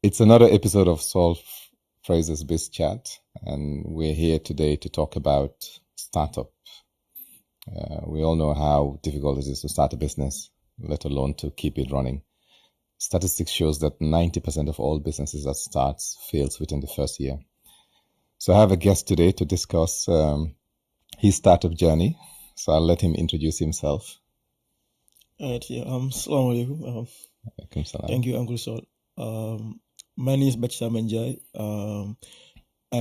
It's another episode of Saul FRAZER's BizzChat, and we're here today to talk about startup. We all know how difficult it is to start a business, let alone to keep it running. Statistics shows that 90% of all businesses that starts fails within the first year. So I have a guest today to discuss his startup journey. So I'll let him introduce himself. Assalamu alaikum. Thank you, Uncle Saul. My name is Batch Samba. I'm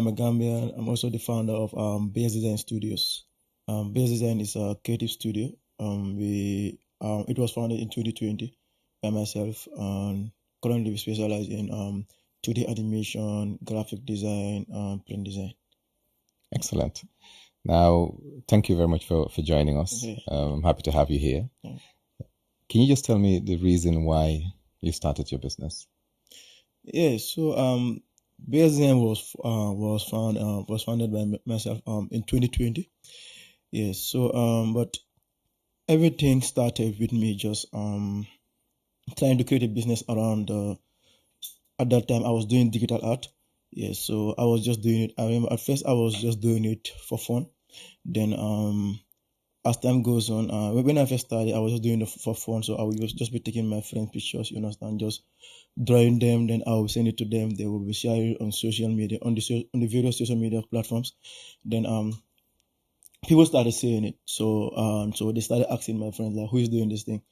a Gambian. I'm also the founder of BSDesigns Studios. BSDesign is a creative studio. It was founded in 2020 by myself, and currently we specialize in 2D animation, graphic design, print design. Excellent. Now, thank you very much for joining us. Okay. I'm happy to have you here. Yeah. Can you just tell me the reason why you started your business? Yeah, so BSDesign was founded by myself in 2020. Yes, so but everything started with me just trying to create a business around. At that time, I was doing digital art. Yes, so I was just doing it. I remember at first I was just doing it for fun. Then as time goes on, when I first started, I was just doing it for fun. So I would just be taking my friends' pictures, you understand, just drawing them. Then I will send it to them. They will be sharing it on social media, on the various social media platforms. Then people started saying it. So so they started asking my friends like, who is doing this thing?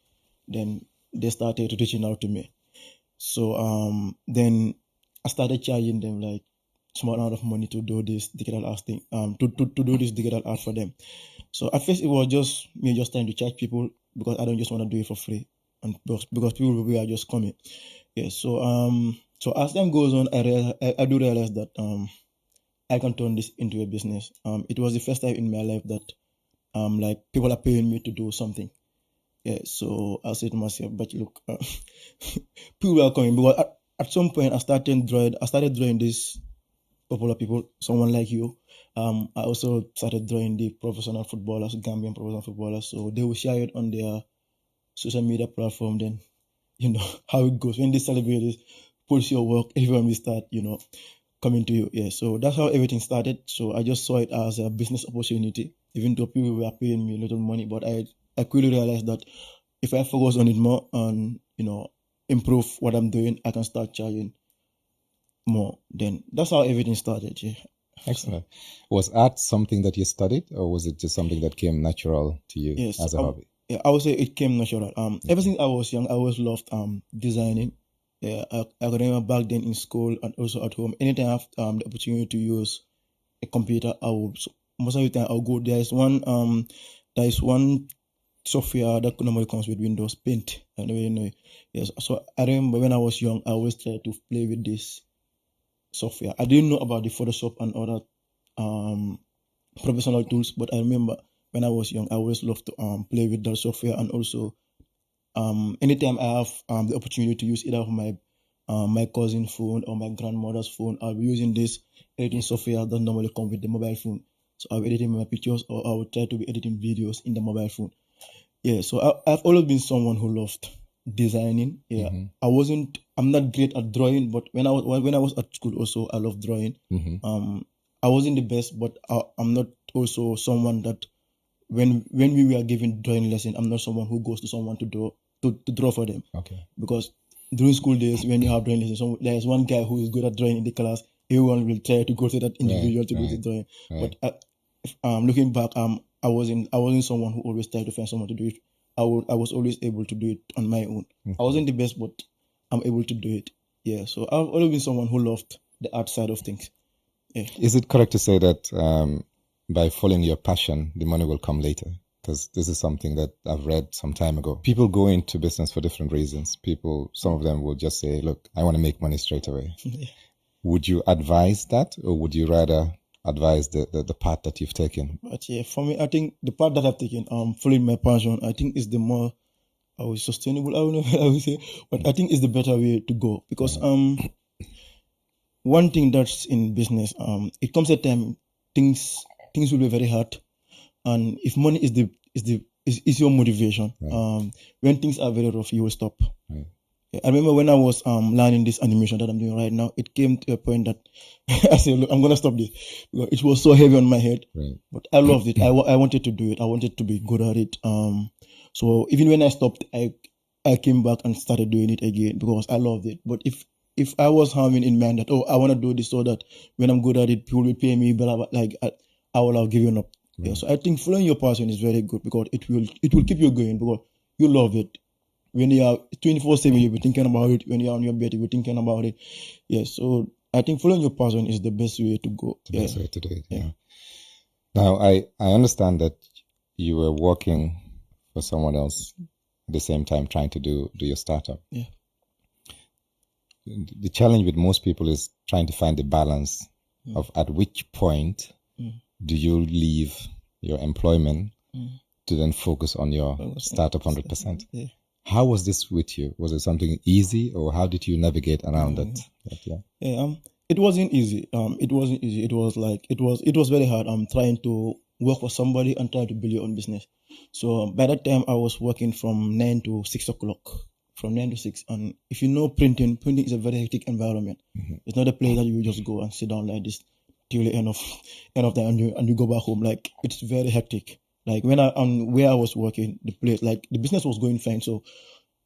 Then they started reaching out to me. So then I started charging them like small amount of money to do this digital art thing, to do this digital art for them. So at first it was just me just trying to charge people because I don't just want to do it for free, and because people were just coming. Yeah. So as time goes on, I do realize that I can turn this into a business. It was the first time in my life that like people are paying me to do something. Yeah, so I said to myself, but look, people are coming because at some point I started drawing these popular people, someone like you. I also started drawing the professional footballers, Gambian professional footballers. So they will share it on their social media platform. Then you know how it goes when they celebrate it, post your work, everyone will start coming to you. Yeah, so that's how everything started. So I just saw it as a business opportunity, even though people were paying me a little money, but I quickly realized that if I focus on it more and improve what I'm doing, I can start charging more. Then that's how everything started. Yeah. Excellent. Was art something that you studied, or was it just something that came natural to you Yes, as a hobby? Yeah, I would say it came natural. Ever since I was young, I always loved designing. Yeah, I remember back then in school and also at home. Anytime I have the opportunity to use a computer, I will most of the time I'll go. There is one software that normally comes with Windows Paint. I don't really know it. Yes, so I remember when I was young, I always tried to play with this software. I didn't know about the Photoshop and other professional tools, but I remember when I was young, I always loved to play with that software, and also anytime I have the opportunity to use either of my cousin's phone or my grandmother's phone, I'll be using this editing software that normally come with the mobile phone. So I'll be editing my pictures, or I will try to be editing videos in the mobile phone. Yeah, so I've always been someone who loved designing. Yeah, I'm not great at drawing, but when I was at school also, I loved drawing. I wasn't the best, but I'm not also someone that when we were given drawing lesson, I'm not someone who goes to someone to draw for them. Okay. Because during school days, when you have drawing lessons, there's one guy who is good at drawing in the class. Everyone will try to go to that individual to do the drawing. Right. But looking back, I wasn't someone who always tried to find someone to do it. I was always able to do it on my own. I wasn't the best, but I'm able to do it. Yeah. So I've always been someone who loved the art side of things. Yeah. Is it correct to say that by following your passion, the money will come later? Because this is something that I've read some time ago. People go into business for different reasons. Some of them will just say, look, I want to make money straight away. Yeah. Would you advise that, or would you rather advise the path that you've taken? But yeah, for me, I think the path that I've taken, following my passion, I think is the more sustainable. I don't know what I would say, but I think it's the better way to go, because one thing that's in business, it comes a time things will be very hard, and if money is your motivation, Right. when things are very rough, you will stop. Right. I remember when I was learning this animation that I'm doing right now, it came to a point that I said, look, I'm gonna stop this because it was so heavy on my head. Right. But I loved it. I wanted to do it. I wanted to be good at it. So even when I stopped, I came back and started doing it again because I loved it. But if I was having in mind that, oh, I want to do this so that when I'm good at it, people will pay me, blah, blah, like I will have given up. Right. Yeah, so I think following your passion is very good because it will keep you going because you love it. When you are 24/7, you'll be thinking about it. When you're on your bed, you'll be thinking about it. Yeah, so I think following your passion is the best way to go. The best way to do it. Yeah. Now, I understand that you were working for someone else at the same time trying to do your startup. Yeah. The challenge with most people is trying to find the balance of at which point do you leave your employment to then focus on your startup 100%. Yeah. How was this with you? Was it something easy, or how did you navigate around that? Yeah. It wasn't easy. It wasn't easy. It was like it was very hard. Trying to work for somebody and trying to build your own business. So by that time, I was working from 9 to 6 o'clock. From 9 to 6, and if you know printing is a very hectic environment. It's not a place that you just go and sit down like this till the end of time and you go back home. Like it's very hectic. Like when where I was working, the place, like the business was going fine, so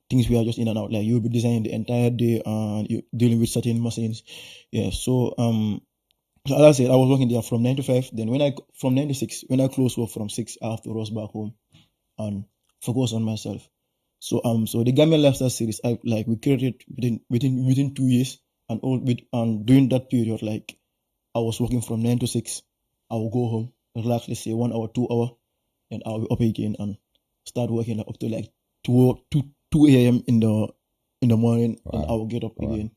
things were just in and out. Like you'll be designing the entire day and you dealing with certain machines. Yeah. So so as I said, I was working there from 9 to 5. Then from 9 to 6, when I close work from 6, I have to rush back home and focus on myself. So so the Gambian Lifestyle series, we created within 2 years, and during that period, like I was working from 9 to 6. I will go home, relax, let's say 1 hour, 2 hour, and I'll be up again and start working up to like 2 a.m. in the morning. Wow. And I will get up again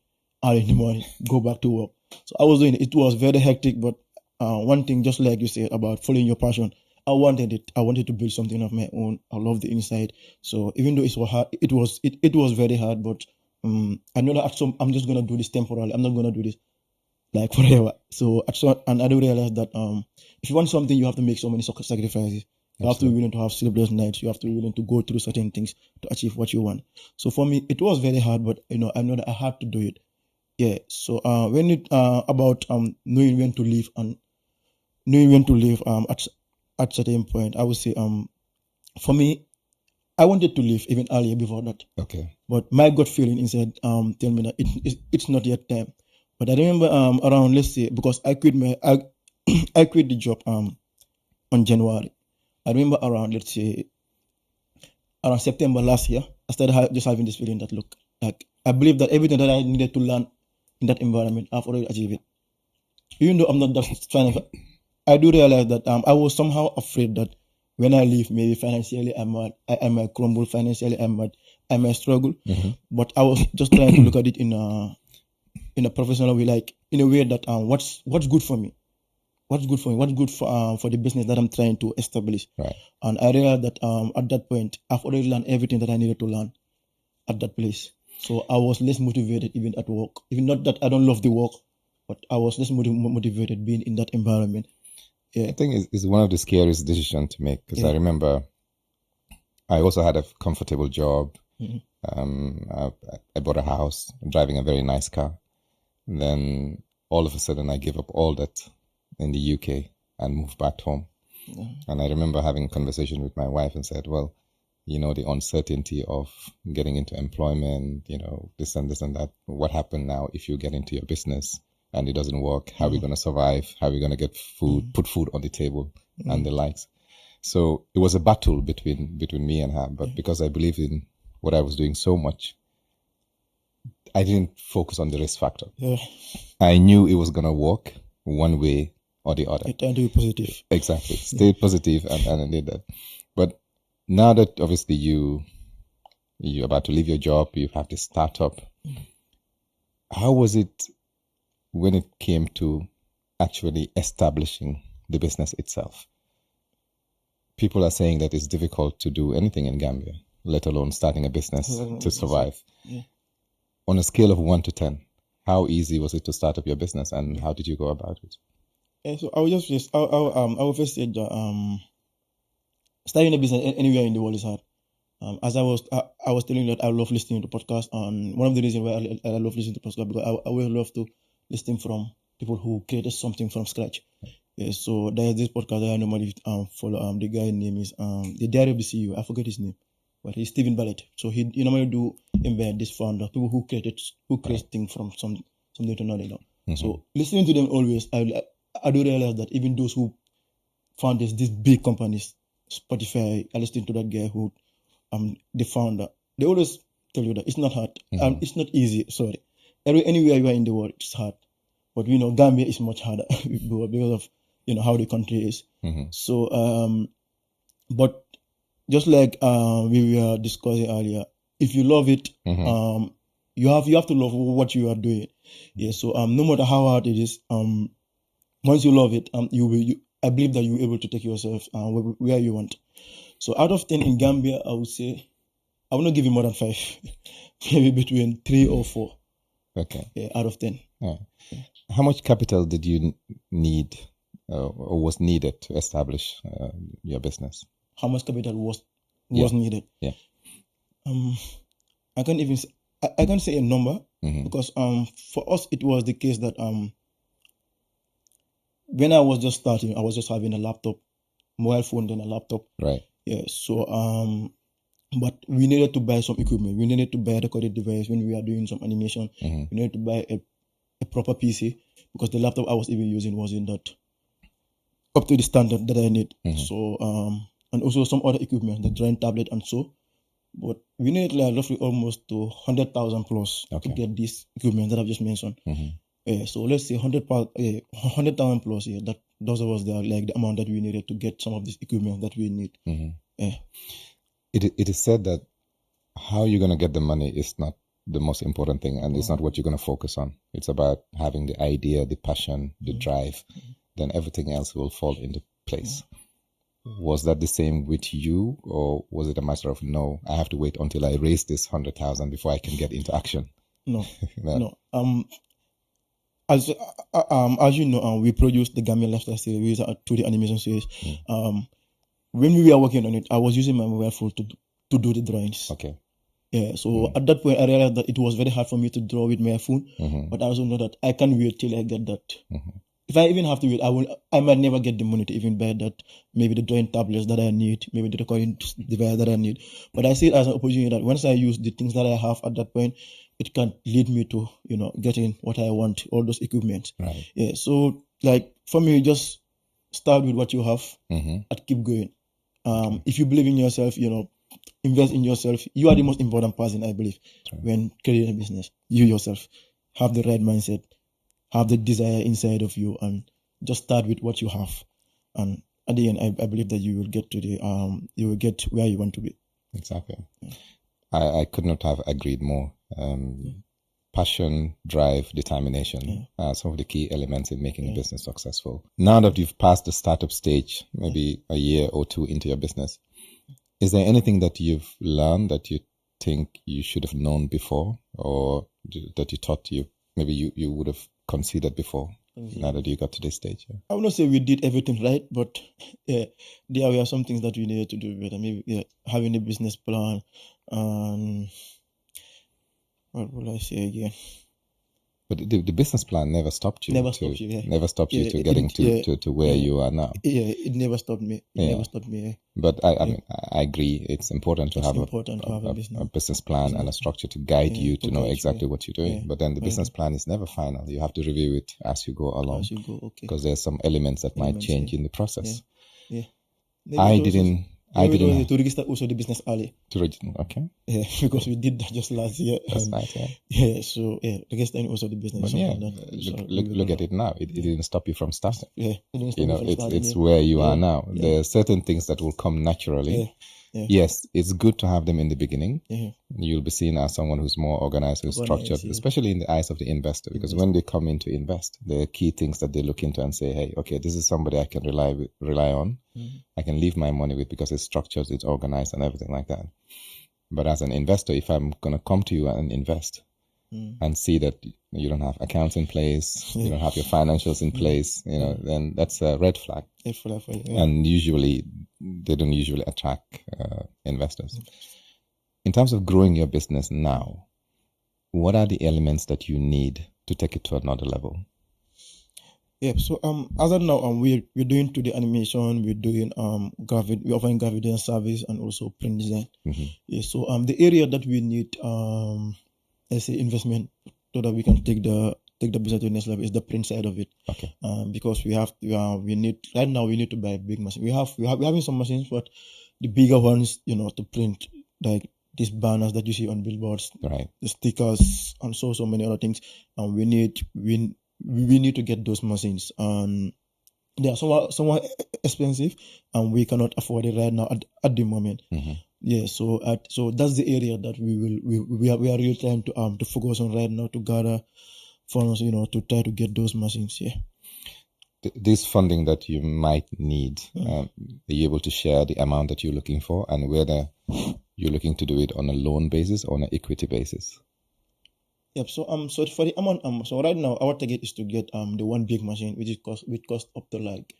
early in the morning, go back to work. So I was doing it. It was very hectic, but one thing, just like you said about following your passion, I wanted it. I wanted to build something of my own. I love the inside. So even though it was hard, it was very hard. But I know that I'm just gonna do this temporarily. I'm not gonna do this like forever. So and I do realize that if you want something, you have to make so many sacrifices. You have to be willing to have sleepless nights. You have to be willing to go through certain things to achieve what you want. So for me, it was very hard, but I know that I had to do it. Yeah. So when it about knowing when to leave and knowing when to leave at certain point, I would say for me, I wanted to leave even earlier before that. Okay. But my gut feeling inside tell me that it's not yet time. But I remember around, let's say, because I quit I quit the job on January. I remember around, let's say, around September last year, I started just having this feeling that, look, like I believe that everything that I needed to learn in that environment, I've already achieved it. Even though I'm not that trying to, I do realize that I was somehow afraid that when I leave, maybe financially I might crumble, financially I might struggle. But I was just trying to look at it in a professional way, like in a way that what's good for me, what's good for the business that I'm trying to establish. Right. And I realized that at that point I've already learned everything that I needed to learn at that place. So I was less motivated even at work. Even not that I don't love the work, but I was less motivated being in that environment. Yeah. I think it's one of the scariest decisions to make, because I remember I also had a comfortable job. I bought a house, driving a very nice car. And then all of a sudden I gave up all that in the UK and moved back home. And I remember having a conversation with my wife and said, well, you know, the uncertainty of getting into employment, you know, this and that. What happened now if you get into your business and it doesn't work? How are we going to survive? How are we going to get food, put food on the table and the likes? So it was a battle between me and her. But because I believed in what I was doing so much, I didn't focus on the risk factor. Yeah. I knew it was going to work one way or the other. I tend to be positive. Exactly. Stay positive and I did that. But now that obviously you're about to leave your job, you have this startup. How was it when it came to actually establishing the business itself? People are saying that it's difficult to do anything in Gambia, let alone starting a business to survive. Yeah. On a scale of 1 to 10, how easy was it to start up your business and how did you go about it? Yeah, so I will first say that starting a business anywhere in the world is hard. As I was telling you that I love listening to podcasts, and one of the reasons why I love listening to podcasts because I will love to listen from people who created something from scratch. Yeah, so there's this podcast that I normally follow. The guy name is the Diary of the CEO. I forget his name, but he's Stephen Barrett. So he normally do embed this founder, people who create things from something to another. So listening to them always, I do realize that even those who found these big companies, Spotify, I listen to that guy who the founder. They always tell you that it's not hard. It's not easy. Sorry, anywhere you are in the world, it's hard. But Gambia is much harder because of how the country is. So but just like we were discussing earlier, if you love it, you have to love what you are doing. Yeah. So no matter how hard it is, once you love it, I believe that you're able to take yourself where you want. So out of 10 in Gambia, I would say I will not give you more than 5, maybe between 3 or 4. Okay. Yeah, out of 10. Yeah. How much capital did you need or was needed to establish your business? How much capital was needed? Yeah. I can't even I can't say a number because for us it was the case that when I was just starting, I was just having a laptop, mobile phone, then a laptop. Right. Yeah. So but we needed to buy some equipment. We needed to buy a recording device when we are doing some animation. We needed to buy a proper PC because the laptop I was even using wasn't that up to the standard that I need. So and also some other equipment, the drawing tablet and so. But we needed like roughly almost to 100,000 plus to get this equipment that I've just mentioned. So let's say 100,000 plus. Yeah, that those was the amount that we needed to get some of this equipment that we need. It is said that how you're going to get the money is not the most important thing, and it's not what you're going to focus on. It's about having the idea, the passion, the drive. Then everything else will fall into place. Was that the same with you, or was it a matter of no, I have to wait until I raise this 100,000 before I can get into action? No. As you know, we produced the Gambian Lifestyle series, which is a 2D animation series. When we were working on it, I was using my mobile phone to do the drawings. Okay. Yeah. So at that point, I realized that it was very hard for me to draw with my phone. But I also know that I can't wait till I get that. If I even have to wait, I might never get the money to even buy that. Maybe the drawing tablets that I need, maybe the recording device that I need. But I see it as an opportunity that once I use the things that I have at that point, it can lead me to getting what I want, all those equipment. Right. Yeah. So like for me, just start with what you have and keep going. If you believe in yourself, invest in yourself. You are the most important person, I believe, when creating a business. You yourself have the right mindset, have the desire inside of you, and just start with what you have. And at the end, I believe that you will get to you will get where you want to be. Exactly. I could not have agreed more. Passion, drive, determination are some of the key elements in making a business successful. Now that you've passed the startup stage, maybe a year or two into your business, is there anything that you've learned that you think you should have known before, or that you thought you would have considered before, now that you got to this stage? I would not say we did everything right, but there were some things that we needed to do better. Maybe having a business plan, and what will I say again? But the business plan never stopped you. Never stopped you. Never stopped you to getting to where you are now. Yeah, it never stopped me. Never stopped me. But I mean, I agree. It's important to have a business plan and a structure to guide you to know exactly what you're doing. But then the business plan is never final. You have to review it as you go along. Because there's some elements that might change in the process. Yeah. I didn't. To register also the business early. Okay. Yeah, because we did that just last year. That's nice. So registering also the business. But look at it now. It didn't stop you from starting. Yeah, it's where you are now. There are certain things that will come naturally. Yes, it's good to have them in the beginning. You'll be seen as someone who's more organized, who's structured, especially in the eyes of the investor. Because when they come in to invest, there are key things that they look into and say, hey, okay, this is somebody I can rely on. I can leave my money with because it's structured, it's organized and everything like that. But as an investor, if I'm going to come to you and invest and see that you don't have accounts in place, you don't have your financials in place, then that's a red flag. And usually, they don't usually attract investors. in terms of growing your business now, what are the elements that you need to take it to another level? Yeah, so as of now, we're doing 2D animation, we're doing we're offering graphic design service and also print design. Yeah, so the area that we need let's say investment so that we can take the business to the next level is the print side of it. Okay. Because we need right now we need to buy a big machine. We're having some machines, but the bigger ones, to print like these banners that you see on billboards, right, the stickers, and so many other things. And we need to get those machines, and they are somewhat expensive, and we cannot afford it right now at the moment. Yeah, so that's the area that we are really trying to focus on right now to gather funds, to try to get those machines. Yeah. This funding that you might need, are you able to share the amount that you're looking for and whether you're looking to do it on a loan basis or on an equity basis? Yep. So so for the amount so right now our target is to get the one big machine which cost up to like,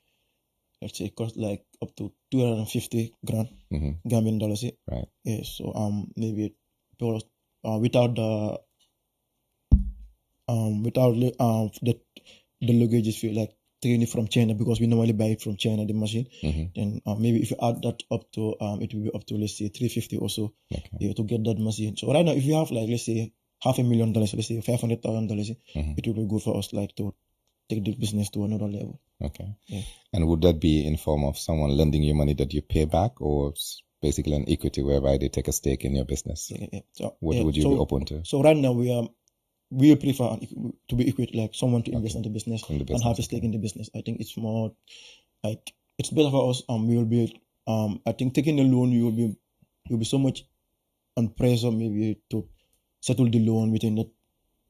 let's say cost like up to 250 grand Gambian dollars. Right. Yeah. So maybe without the luggages fee, like taking it from China, because we normally buy it from China, the machine. Then maybe if you add that up to it will be up to, let's say, 350 or so. Okay. Yeah, to get that machine. So right now if you have like, let's say $500,000, let's say $500,000, it will be good for us like to take the business to another level. Okay. Yeah. And would that be in form of someone lending you money that you pay back, or basically an equity whereby they take a stake in your business? Yeah. So what would you be open to? So right now we prefer to be equity, like someone to invest in the business and have a stake in the business. I think it's more like it's better for us. We will be I think taking a loan, you'll be so much on pressure maybe to settle the loan within that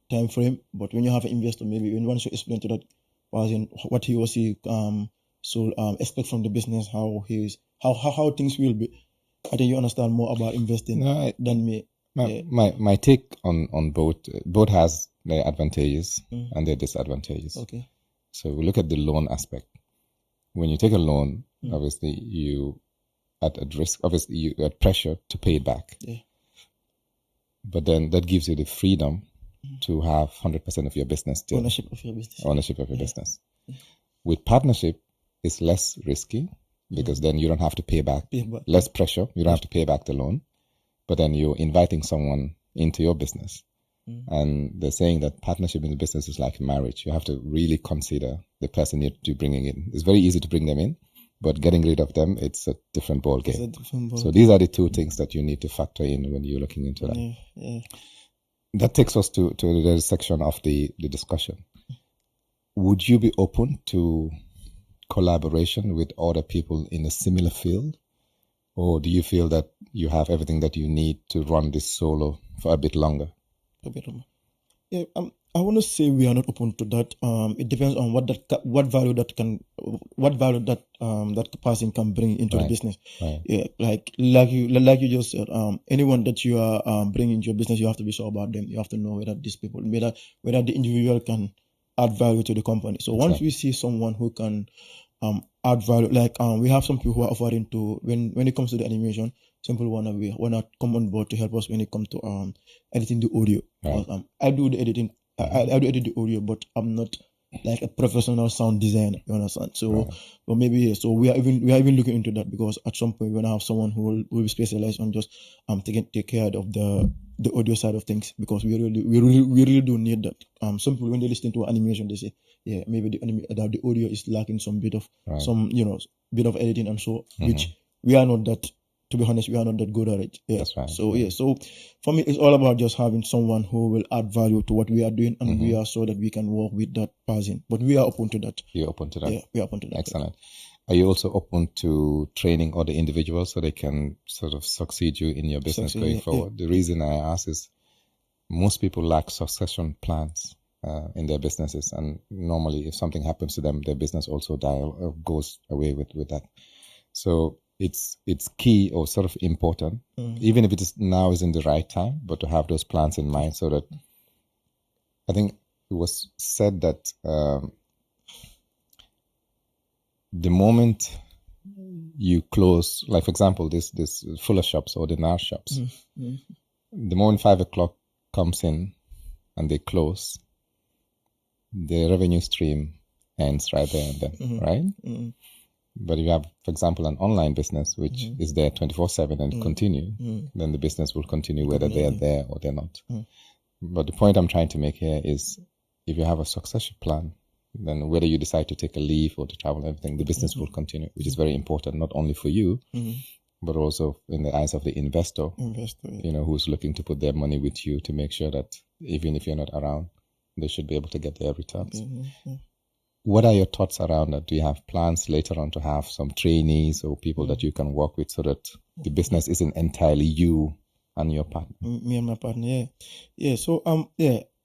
time frame. But when you have an investor, maybe when once you explain to that person what he or she expect from the business, how things will be, I think you understand more about investing than me. My take on both has their advantages and their disadvantages. Okay. So we look at the loan aspect. When you take a loan, obviously you at risk. Obviously you at pressure to pay it back. Yeah. But then that gives you the freedom to have 100% of your business still. Ownership of your business. Ownership of your business. With partnership, it's less risky because then you don't have to pay back. Less pressure. You don't have to pay back the loan. But then you're inviting someone into your business. And they're saying that partnership in the business is like marriage. You have to really consider the person you're bringing in. It's very easy to bring them in, but getting rid of them, it's a different ball game. So these are the two things that you need to factor in when you're looking into that. Yeah. That takes us to the section of the discussion. Would you be open to collaboration with other people in a similar field? Or do you feel that you have everything that you need to run this solo for a bit longer? Yeah, I want to say we are not open to that. It depends on what value that person can bring into the business. Right. Yeah, like you just said, anyone that you are bringing into your business, you have to be sure about them. You have to know whether these people, whether the individual can add value to the company. So once we see someone who can add value, like we have some people who are offering to, when it comes to the animation, simple wanna come on board to help us when it comes to editing the audio. Right. I do the editing. I do edit the audio, but I'm not like a professional sound designer. You understand? So, or maybe so we are even looking into that, because at some point we're gonna have someone who will be specialized on just take care of the audio side of things, because we really do need that. Some people, when they listen to animation, they say, yeah, maybe the audio is lacking some bit of bit of editing, and so which we are not that. To be honest, we are not that good at it. Yeah. That's right. So so for me, it's all about just having someone who will add value to what we are doing, and we are so that we can work with that person. But we are open to that. You're open to that? Yeah, we are open to that. Excellent. Are you also open to training other individuals so they can sort of succeed you in your business going forward? The reason I ask is most people lack succession plans in their businesses, and normally if something happens to them, their business also goes away with that. So it's key, or sort of important, even if it is now isn't the right time, but to have those plans in mind, so that I think it was said that the moment you close, like for example, this fuller shops or the NAR shops. The moment 5 o'clock comes in and they close, the revenue stream ends right there and then, right? But if you have, for example, an online business which is there 24/7 and continue, then the business will continue whether they're there or they're not. But the point I'm trying to make here is, if you have a succession plan, then whether you decide to take a leave or to travel, everything, the business will continue, which is very important, not only for you, but also in the eyes of the investor, who's looking to put their money with you to make sure that even if you're not around, they should be able to get their returns. What are your thoughts around that? Do you have plans later on to have some trainees or people that you can work with so that the business isn't entirely you and your partner? Me and my partner, yeah. So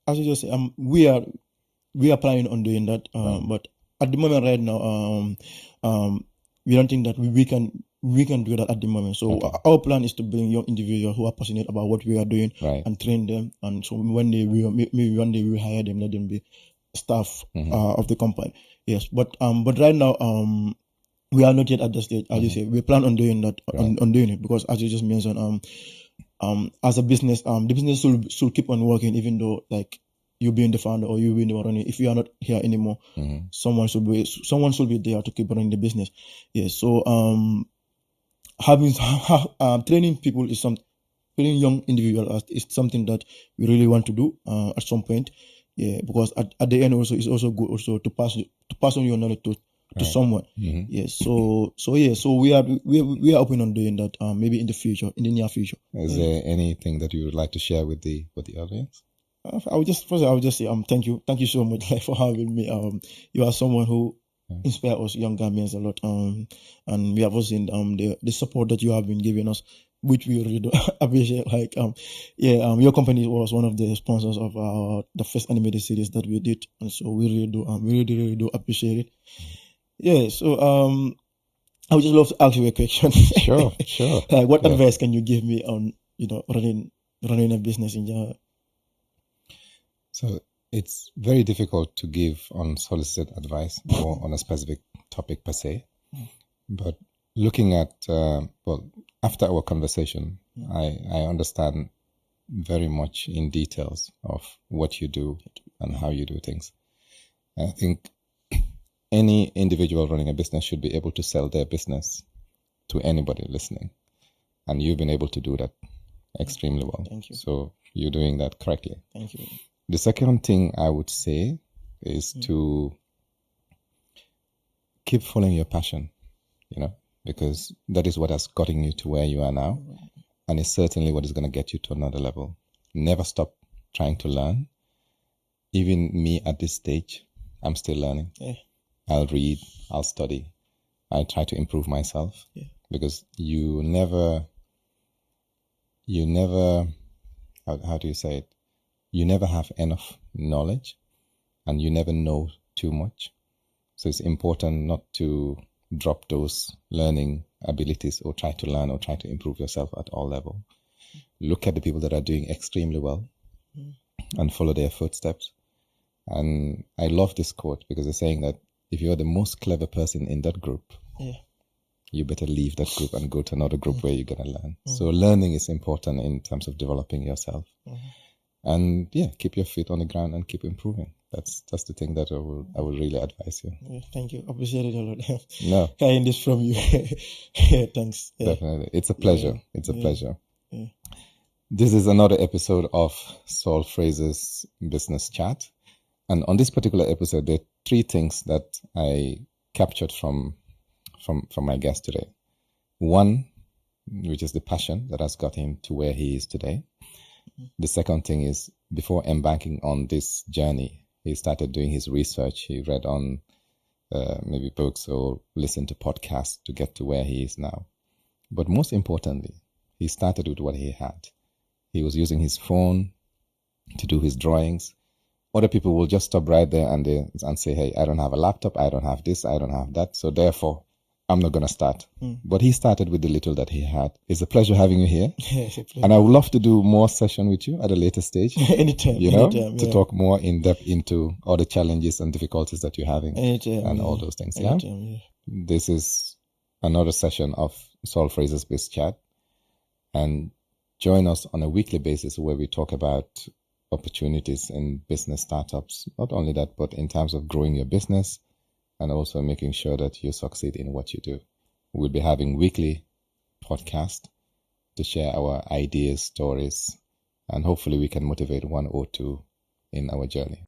as you just say, we are planning on doing that. But at the moment, right now, we don't think that we can do that at the moment. So our plan is to bring young individuals who are passionate about what we are doing and train them. And so one day maybe one day we hire them, let them be staff of the company. Yes, but right now we are not yet at the stage. As you say, we plan on doing that, on doing it, because as you just mentioned, as a business, the business should keep on working, even though like you being the founder or you being the one running. If you are not here anymore, someone should be there to keep running the business. Yes, so training people is training young individuals is something that we really want to do at some point. Yeah, because at the end also it's also good also to pass on your knowledge to someone. Yes, so we are open on doing that. Maybe in the near future. Is there anything that you would like to share with the audience? I would just say thank you so much for having me. You are someone who inspire us young Gambians a lot. And we have also seen the support that you have been giving us, which we really do appreciate. Like your company was one of the sponsors of the first animated series that we did, and so we really do appreciate it. Yeah, so I would just love to ask you a question. Sure. Like, what advice can you give me on running a business in general? So it's very difficult to give unsolicited advice or on a specific topic per se. But looking at, after our conversation, I understand very much in details of what you do and how you do things. I think any individual running a business should be able to sell their business to anybody listening. And you've been able to do that extremely well. Thank you. So you're doing that correctly. Thank you. The second thing I would say is to keep following your passion, because that is what has gotten you to where you are now. And it's certainly what is going to get you to another level. Never stop trying to learn. Even me at this stage, I'm still learning. Yeah. I'll read, I'll study. I try to improve myself because you never, how do you say it? You never have enough knowledge and you never know too much. So it's important not to drop those learning abilities or try to learn or try to improve yourself at all levels. Look at the people that are doing extremely well and follow their footsteps. And I love this quote because they're saying that if you're the most clever person in that group, you better leave that group and go to another group where you're going to learn. So learning is important in terms of developing yourself. And keep your feet on the ground and keep improving. That's the thing that I will really advise you. Yeah, thank you. Appreciate it a lot. No. Hearing this from you. Thanks. Definitely. It's a pleasure. It's a pleasure. Yeah. This is another episode of Saul FRAZER's Business Chat. And on this particular episode, there are 3 things that I captured from my guest today. 1, which is the passion that has got him to where he is today. The second thing is, before embarking on this journey, he started doing his research. He read on maybe books or listened to podcasts to get to where he is now. But most importantly, he started with what he had. He was using his phone to do his drawings. Other people will just stop right there and say, hey, I don't have a laptop, I don't have this, I don't have that. So therefore, I'm not going to start. But he started with the little that he had. It's a pleasure having you here. And I would love to do more session with you at a later stage. Anytime. To talk more in depth into all the challenges and difficulties that you're having. Anytime, and all those things. Anytime, This is another session of Saul FRAZER's BizzChat, and join us on a weekly basis where we talk about opportunities in business startups. Not only that, but in terms of growing your business and also making sure that you succeed in what you do. We'll be having weekly podcasts to share our ideas, stories, and hopefully we can motivate one or two in our journey.